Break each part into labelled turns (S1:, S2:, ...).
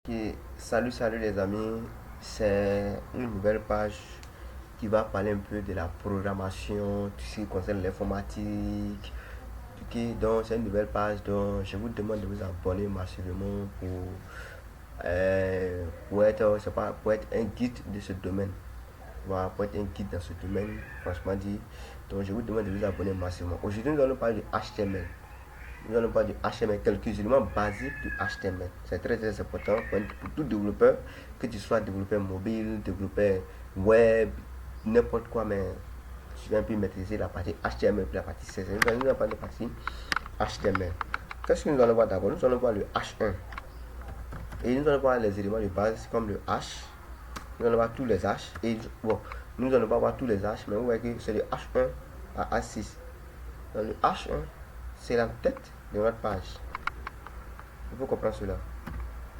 S1: Ok, salut les amis, c'est une nouvelle page qui va parler un peu de la programmation, tout ce qui concerne l'informatique. Ok, donc c'est une nouvelle page, donc je vous demande de vous abonner massivement pour être un guide de ce domaine. Voilà, pour être un guide dans ce domaine, franchement dit. Donc je vous demande de vous abonner massivement. Aujourd'hui nous allons parler de HTML. Nous allons parler du HTML, quelques éléments basiques du HTML. C'est très important pour tout développeur, que tu sois développeur mobile, développeur web, n'importe quoi, mais tu viens plus maîtriser la partie HTML et la partie CSS. Nous allons parler de la partie HTML. Qu'est-ce que nous allons voir d'abord? Nous allons voir le H1. Et nous allons voir les éléments de base comme le H. Nous allons voir tous les H. Et bon, nous allons pas voir tous les H, mais vous voyez que c'est le H1 à H6. Dans le H1, c'est la tête de notre page. Il faut comprendre cela.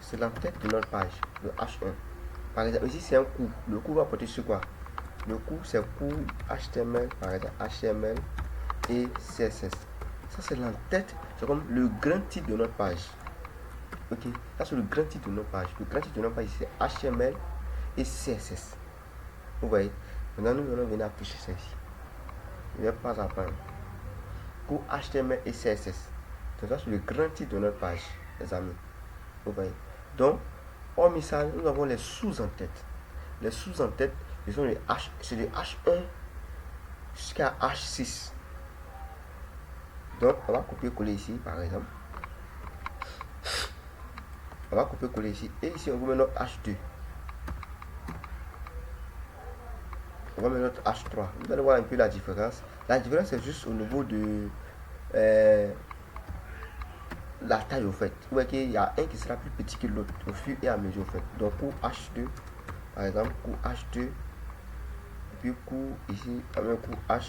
S1: C'est la tête de notre page, le H1. Par exemple, ici c'est un coup. Le coup va porter sur quoi? Le coup c'est coup HTML, par exemple HTML et CSS. Ça c'est la tête, c'est comme le grand titre de notre page. Ok, ça c'est le grand titre de notre page. Le grand titre de notre page c'est HTML et CSS. Vous voyez? Maintenant nous allons venir afficher ça ici. Je vais pas apprendre. Coup HTML et CSS. Donc ça c'est le grand titre de notre page, les amis. Vous voyez? Donc, hormis ça, nous avons les sous-en-tête. Les sous-en-tête, c'est les H1 jusqu'à H6. Donc, on va copier-coller ici, par exemple. On va copier-coller ici. Et ici, on va mettre notre H2. On va mettre notre H3. Vous allez voir un peu la différence. La différence, c'est juste au niveau de la taille, au fait. Vous voyez qu'il y a un qui sera plus petit que l'autre au fur et à mesure, au fait. Donc, pour H2, par exemple, coup H2, et puis coup ici, avec coup H3.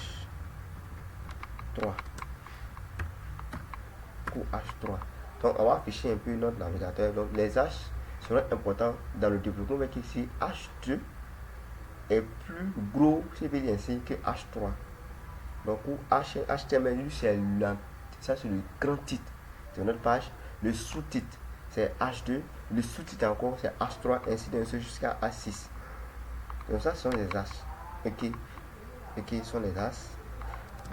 S1: Coup H3. Donc, on va afficher un peu notre navigateur. Donc, les H seront importants dans le développement. Avec ici, H2 est plus gros, si je veux dire ainsi, que H3. Donc, pour HTML, ça c'est le grand titre de notre page. Le sous-titre, c'est H2. Le sous-titre encore, c'est H3, ainsi de suite jusqu'à H6. Donc, ça, ce sont les H. Ok, ce sont les H.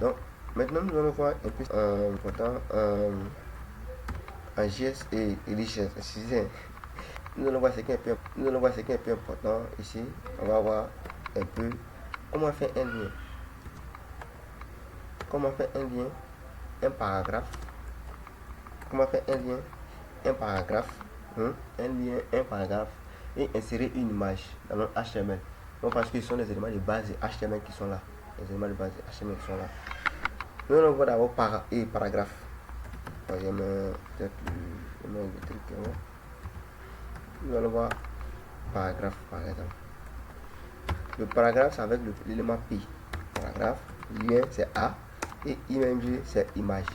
S1: Donc, maintenant, nous allons voir un peu important en JS et JS. Nous allons voir ce qui est un peu important ici. On va voir un peu comment faire un lien. Comment faire un lien, un paragraphe. Comment faire un lien, un paragraphe. Un lien, un paragraphe. Et insérer une image dans notre HTML. Donc, parce que ce sont les éléments de base de HTML qui sont là. Les éléments de base de HTML qui sont là. Nous allons voir d'abord paragraphe. Peut-être le truc. Nous allons voir paragraphe par exemple. Le paragraphe c'est avec l'élément P. Paragraphe, lien c'est A et img c'est image.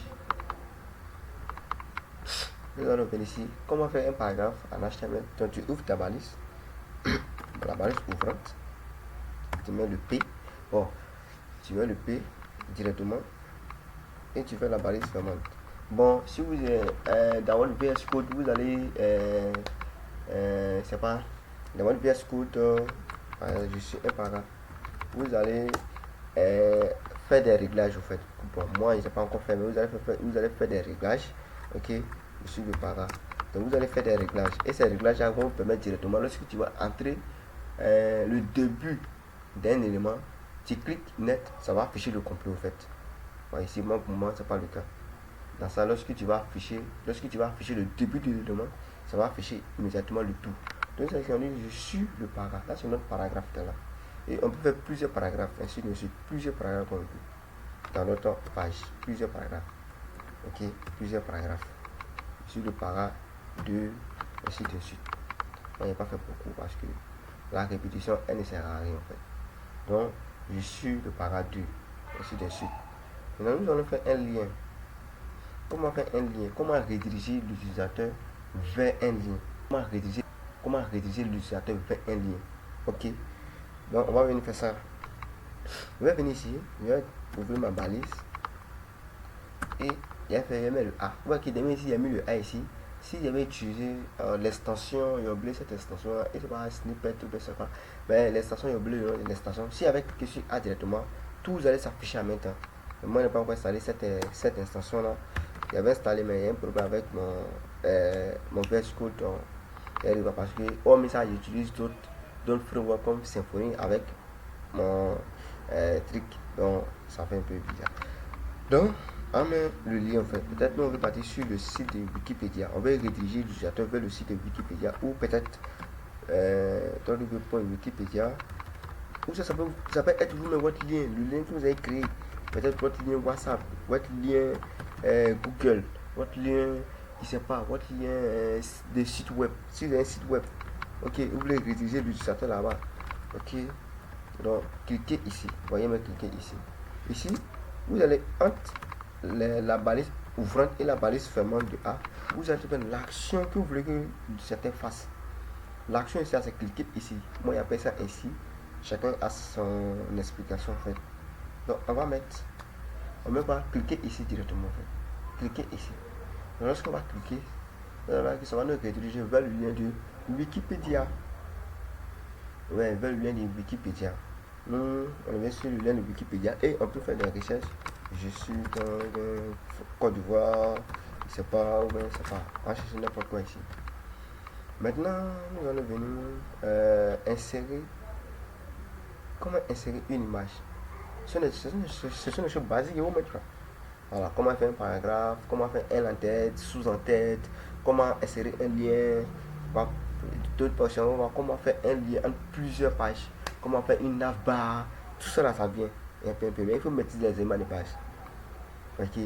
S1: Nous allons venir ici. Comment faire un paragraphe en HTML? Donc tu ouvres ta balise. La balise ouvrante. Tu mets le P. Bon, tu mets le P directement et tu fais la balise fermante. Bon, si vous êtes dans votre VS Code, vous allez c'est pas dans votre VS Code, je suis un paragraphe. Vous allez faire des réglages au fait. Bon, moi je n'ai pas encore fait, mais vous allez faire des réglages. Ok, je suis le paragraphe. Donc vous allez faire des réglages et ces réglages vont vous permettre directement lorsque tu vas entrer le début d'un élément, tu cliques net, ça va afficher le complet au fait. Bon, ici moi pour moi c'est pas le cas. Dans ça, lorsque tu vas afficher le début de l'élément, ça va afficher immédiatement le tout. Donc ça, on dit je suis le paragraphe. Là c'est notre paragraphe là. Et on peut faire plusieurs paragraphes, ainsi de suite, plusieurs paragraphes dans notre page, plusieurs paragraphes. Ok, plusieurs paragraphes. Sur le paragraphe 2, ainsi de suite. On n'a pas fait beaucoup parce que la répétition, elle ne sert à rien en fait. Donc, je suis le paragraphe 2, ainsi de suite. Maintenant, nous allons faire un lien. Comment faire un lien? Comment rediriger l'utilisateur vers un lien? Comment rediriger l'utilisateur vers un lien? Ok. Donc, on va venir faire ça. Je vais venir ici. Je vais ouvrir ma balise. Et il y a mis le A. Vous voyez qu'il ici, il y a mis le A ici. si j'avais utilisé l'extension, j'ai oublié cette extension là, et c'est pas un snippet ou bien c'est quoi, mais l'extension, j'ai oublié le nom de l'extension. Si avec cliqué sur A directement, tout vous allez s'afficher en même temps. Mais moi, je n'ai pas encore installé cette extension là. J'avais installé, mais il y a un problème avec mon VS Code. Parce que, hormis ça, j'utilise d'autres frameworks comme Symfony avec mon truc. Donc, ça fait un peu bizarre. Donc, on met le lien en fait. Peut-être nous on veut partir sur le site de Wikipédia. On va rediriger l'utilisateur vers le site de Wikipédia ou peut-être www.wikipédia. Ou ça peut être vous-même votre lien, le lien que vous avez créé. Peut-être votre lien WhatsApp, votre lien Google, votre lien, je sais pas, votre lien de site web. Si vous avez un site web, ok, vous voulez rediriger l'utilisateur là-bas. Ok, donc cliquez ici. Voyez, mais cliquez ici. Ici, vous allez entre la balise ouvrante et la balise fermante de A, vous allez faire l'action que vous voulez que l'utilisateur fasse. L'action ici, c'est cliquer ici. Moi, j'appelle ça ici. Chacun a son explication en fait. Donc, on va pas cliquer ici directement en fait. Cliquez ici. Donc, lorsqu'on va cliquer, ça va nous rediriger vers le lien de Wikipédia. Ouais, vers le lien de Wikipédia. Nous, on est sur le lien de Wikipédia et on peut faire des recherches. Je suis dans Côte d'Ivoire, je sais pas, ou bien je sais pas. On va chercher n'importe quoi ici. Maintenant, nous allons venir insérer. Comment insérer une image? Ce sont des choses basiques et vous mettre. Voilà, comment faire un paragraphe, comment faire un en-tête, sous-en-tête, comment insérer un lien. D'autres portions, on va voir comment faire un lien entre plusieurs pages, comment faire une navbar, tout ça là, ça vient. Mais il faut maîtriser les éléments de page. Ok,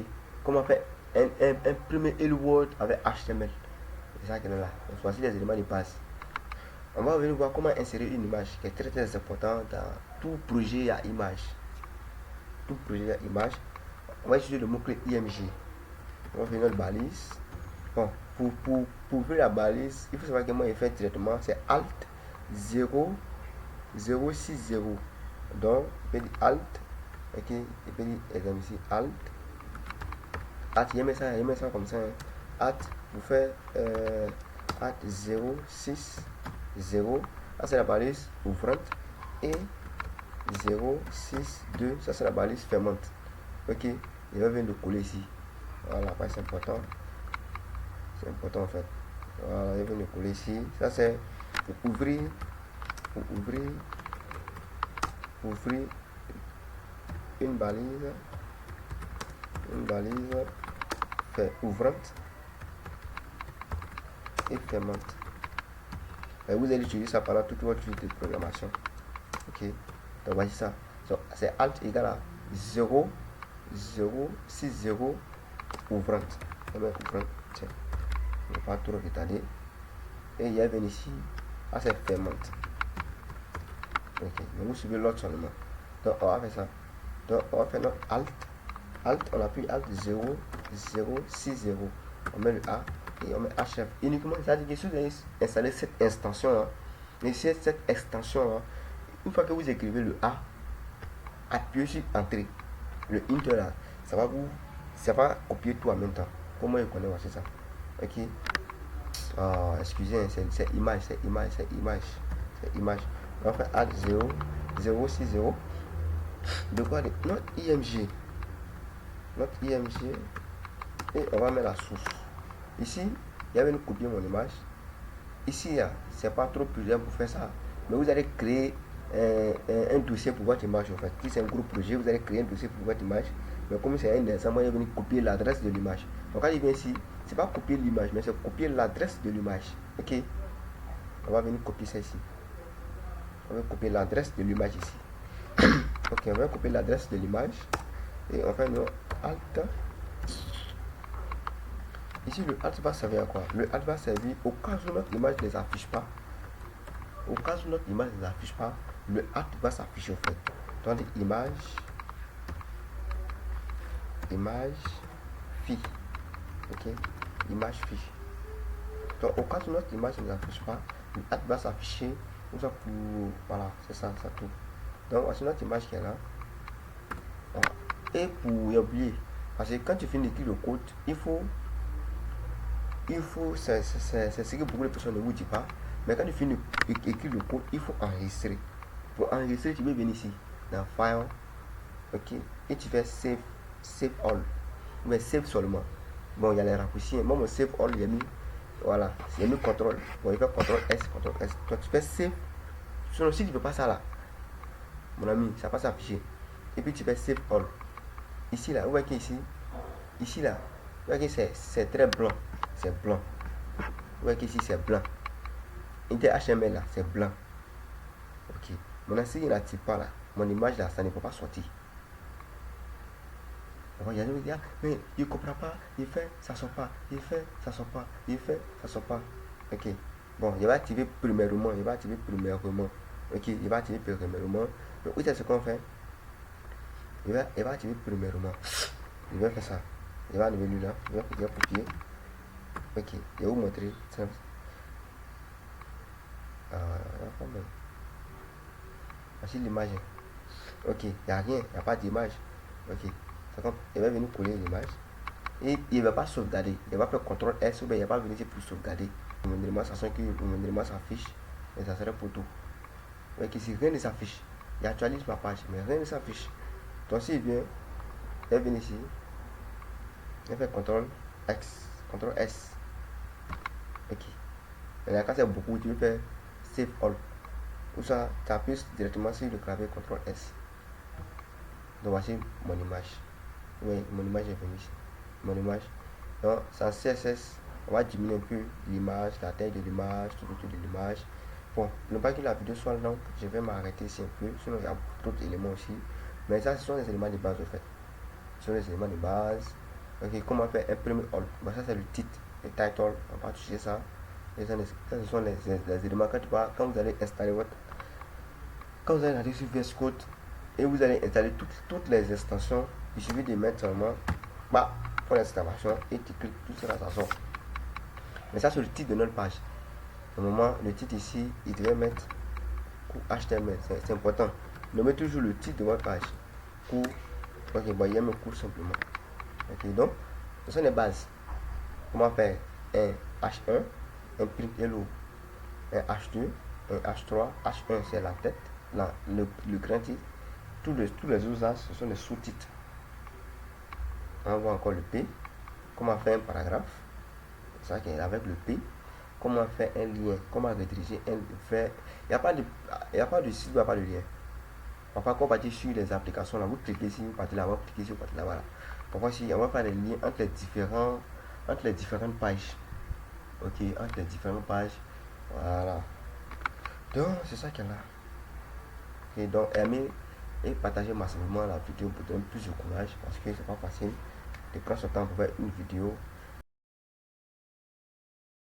S1: comment faire un premier hello world avec HTML. C'est ça qui est là. On choisit les éléments de base. On va venir voir comment insérer une image qui est très très important dans tout projet à image. Tout projet à image. On va utiliser le mot-clé IMG. On va venir dans la balise. Bon, pour ouvrir la balise, il faut savoir que moi il fait directement, c'est Alt 0 060. Donc, il peut dire Alt. Ok, il peut dire exemple ici Alt. Alt, il met ça comme ça. Hein. Alt, vous faites Alt 060. Ça c'est la balise ouvrante. Et 062, ça c'est la balise fermante. Ok, il va venir de coller ici. Voilà, c'est important. C'est important en fait. Voilà, il va venir de coller ici. Ça c'est pour ouvrir une balise fait ouvrante et fermante. Et vous allez utiliser ça pendant toute votre vie de programmation. Ok, donc voici ça. So, c'est Alt égal à 0 0 6 0 ouvrante. Tiens, on ne va pas trop retarder. Et il y a une ici, c'est fermante. Ok, mais vous suivez l'autre seulement. Donc on va faire ça. Donc on va faire notre Alt, on appuie Alt 0 0 6 0. On met le A et on met HF. Uniquement, ça veut dire que si vous avez installé cette extension là, mais cette extension là, une fois que vous écrivez le A, appuyez sur Entrée. Le Enter là, ça va copier tout en même temps. Comment je connais, c'est ça. Ok. Excusez, c'est image. On va faire Alt 0 0 6 0. De quoi notre IMG. Et on va mettre la source. Ici, il y avait une copier mon image. Ici, c'est pas trop plusieurs pour faire ça. Mais vous allez créer un dossier pour votre image en fait. Si c'est un gros projet, vous allez créer un dossier pour votre image. Mais comme c'est un exemple, moi je vais venir copier l'adresse de l'image. Donc quand il vient ici, c'est pas copier l'image, mais c'est copier l'adresse de l'image. Ok. On va venir copier ça ici. On va copier l'adresse de l'image ici. Ok, on va copier l'adresse de l'image. Et on fait le Alt. Ici, le Alt va servir à quoi? Le Alt va servir au cas où notre image ne les affiche pas. Au cas où notre image ne s'affiche pas, le Alt va s'afficher en fait. Donc, image fille. Ok, image fille. Donc, au cas où notre image ne s'affiche pas, le Alt va s'afficher. Voilà, c'est ça, ça tout. Donc, voici notre image qui est là. Voilà. Et pour oublier, parce que quand tu finis d'écrire le code, il faut il faut, c'est ce que beaucoup de personnes ne vous disent pas, mais quand tu finis d'écrire le code, il faut enregistrer. Pour enregistrer, tu peux venir ici, dans File, ok, et tu fais Save All, mais Save seulement. Bon, il y a les raccourcis, moi mon Save All, j'ai mis, voilà, j'ai mis CTRL, bon, il fait CTRL S, toi tu fais Save, sinon si tu ne fais pas ça là, mon ami, ça va pas s'afficher, et puis tu fais Save All, ici là, vous voyez ici là, vous voyez que c'est très blanc, c'est blanc, vous voyez qu'ici c'est blanc, HTML là, c'est blanc, ok, maintenant si il n'active pas là, mon image là, ça ne peut pas sortir. Il y a des gens qui disent, mais il ne comprend pas, il fait, ça sort pas, il fait, ça sort pas, il fait, ça sort pas. Ok, bon, il va activer premièrement, ok, il va activer premièrement. Donc, oui, c'est ce qu'on fait. Il va activer premièrement. Il va faire ça. Il va aller là, il va copier. Ok, je vais vous montrer. Voici l'image. Ok, il n'y a rien, il n'y a pas d'image. Ok, il va venir coller l'image. Et il ne va pas sauvegarder. Il va faire CTRL S ou bien il va venir ici pour sauvegarder. Le s'affiche et ça serait pour tout. Donc ici, rien ne s'affiche. Il actualise ma page, mais rien ne s'affiche. Donc s'il vient, il vient ici. Il fait CTRL X, CTRL S. Ok. Et là, quand c'est beaucoup, tu peux faire Save All. Ou ça, tu appuies directement sur le clavier CTRL S. Donc voici mon image. Oui, mon image est venue ici. Mon image. Donc, sans CSS, on va diminuer un peu l'image, la taille de l'image, tout de l'image. Bon, ne pas que la vidéo soit longue, je vais m'arrêter ici un peu, sinon il y a d'autres éléments aussi. Mais ça, ce sont les éléments de base au fait. Ce sont les éléments de base. Ok, comment faire imprimer all. Bon, ça c'est le titre, le title, on va toucher ça. Et ça, ce sont les éléments quand vous allez installer votre. Quand vous allez aller sur VS Code et vous allez installer toutes les extensions, il suffit de mettre seulement pour l'exclamation et tu cliques tout sur la façon. Mais ça c'est le titre de notre page. Normalement le titre ici il devait mettre HTML, c'est important. Nommez toujours le titre de votre page. Cours, ok, bon il y a mes cours simplement. Ok, donc ce sont les bases. Comment faire un H1, un print hello, un H2, un H3, H1 c'est la tête, le grand titre. Tous les usages ce sont les sous-titres. On voit encore le P. Comment faire un paragraphe, c'est ça qui est avec le P. Comment faire un lien, comment rediriger un faire. Il n'y a pas de site, il n'y a pas de lien. Parfois, quand on partit sur les applications, là, vous cliquez ici, vous partez là, vous cliquez ici, vous partez là, voilà. Parfois, si on va faire des liens entre les différentes pages. Ok, entre les différentes pages. Voilà. Donc, c'est ça qu'il y a là. Et donc, aimez et partagez massivement la vidéo pour donner plus de courage parce que c'est pas facile de prendre ce temps pour faire une vidéo